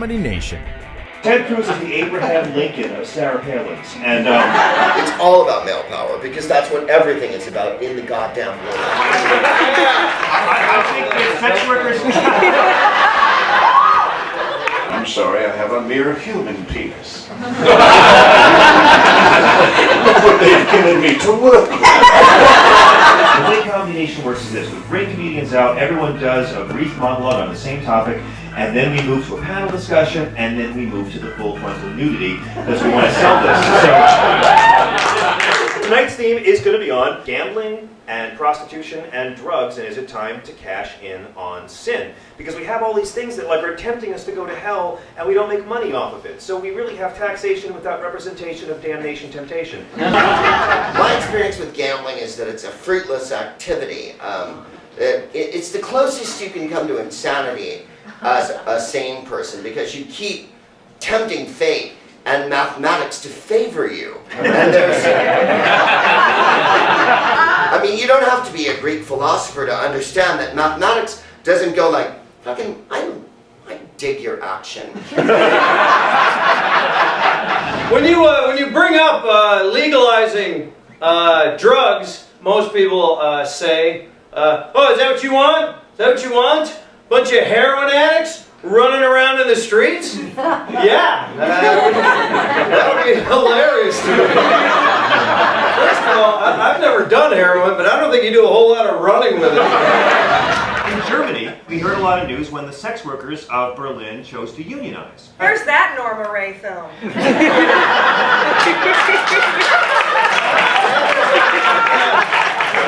Comedy Nation. Ted Cruz is the Abraham Lincoln of Sarah Palin's, and it's all about male power because that's what everything is about in the goddamn world. I think that sex workers. I'm sorry, I have a mere human penis. Look what they've given me to work with. The way Comedy Nation works is this: we bring comedians out, everyone does a brief monologue on the same topic, and then we move to a panel discussion, and then we move to the full frontal nudity because we want to sell this. So tonight's theme is going to be on gambling and prostitution and drugs, and is it time to cash in on sin? Because we have all these things that are tempting us to go to hell, and we don't make money off of it. So we really have taxation without representation of damnation temptation. My experience with gambling is that it's a fruitless activity. It's the closest you can come to insanity as a sane person because you keep tempting fate and mathematics to favor you. And I mean, you don't have to be a Greek philosopher to understand that mathematics doesn't go like, fucking, I dig your action. When you bring up legalizing drugs, most people say, oh, is that what you want? Is that what you want? Bunch of heroin addicts running around in the streets? Yeah, that would be hilarious to me. First of all, I've never done heroin, but I don't think you do a whole lot of running with it. In Germany, we heard a lot of news when the sex workers of Berlin chose to unionize. Where's that Norma Ray film?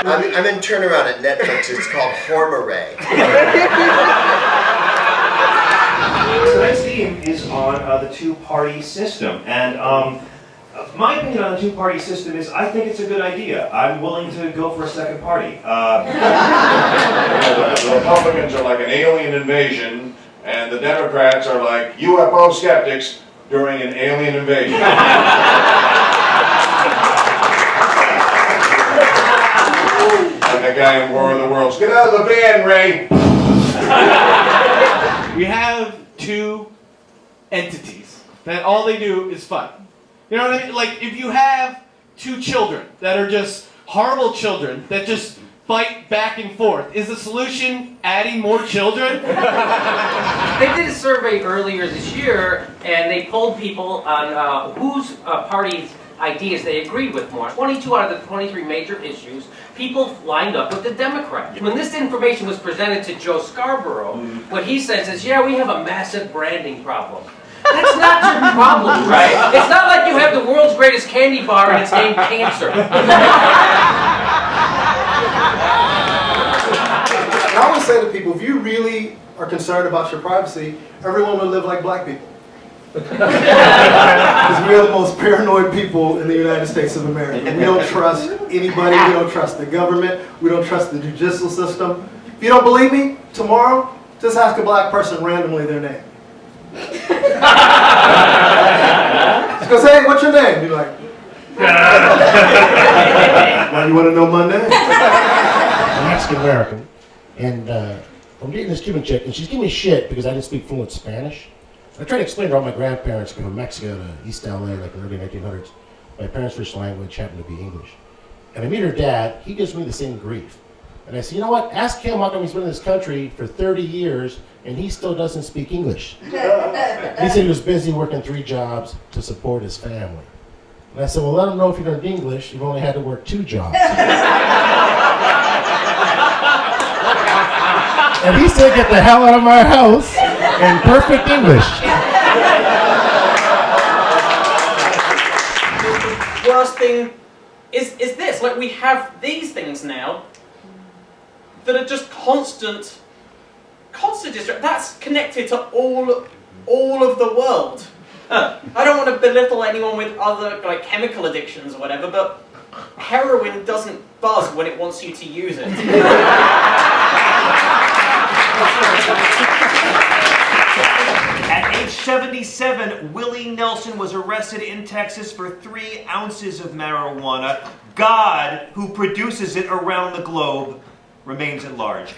I'm in turnaround at Netflix. It's called Hormorray. Tonight's theme is on the two-party system, and my opinion on the two-party system is I think it's a good idea. I'm willing to go for a second party. The Republicans are like an alien invasion, and the Democrats are like UFO skeptics during an alien invasion. Like the guy in War of the Worlds. Get out of the van, Ray! We have two entities that all they do is fun. You know what I mean? Like, if you have two children that are just horrible children that just fight back and forth, is the solution adding more children? They did a survey earlier this year, and they polled people on whose party's ideas they agreed with more. 22 out of the 23 major issues, people lined up with the Democrats. When this information was presented to Joe Scarborough, what he says is, yeah, we have a massive branding problem. That's not your problem, right? It's not like you have the world's greatest candy bar and it's named Cancer. I always say to people, if you really are concerned about your privacy, everyone would live like black people. Because we are the most paranoid people in the United States of America. We don't trust anybody, we don't trust the government, we don't trust the judicial system. If you don't believe me, tomorrow, just ask a black person randomly their name. Just go say, hey, what's your name? Be like, now you want to know my name? I'm Mexican American, and I'm dating this Cuban chick, and she's giving me shit because I didn't speak fluent Spanish. I tried to explain to all my grandparents came from Mexico to East LA like in the early 1900s. My parents' first language happened to be English. And I meed her dad, he gives me the same grief. And I said, you know what, ask him how come he's been in this country for 30 years and he still doesn't speak English. He said he was busy working 3 jobs to support his family. And I said, well, let him know if you learned English, you've only had to work 2 jobs. And he said, get the hell out of my house in perfect English. Worst thing is this, like we have these things now that are just constant distraction. That's connected to all of the world. I don't want to belittle anyone with other like chemical addictions or whatever, but heroin doesn't buzz when it wants you to use it. At age 77, Willie Nelson was arrested in Texas for 3 ounces of marijuana. God, who produces it around the globe, remains at large.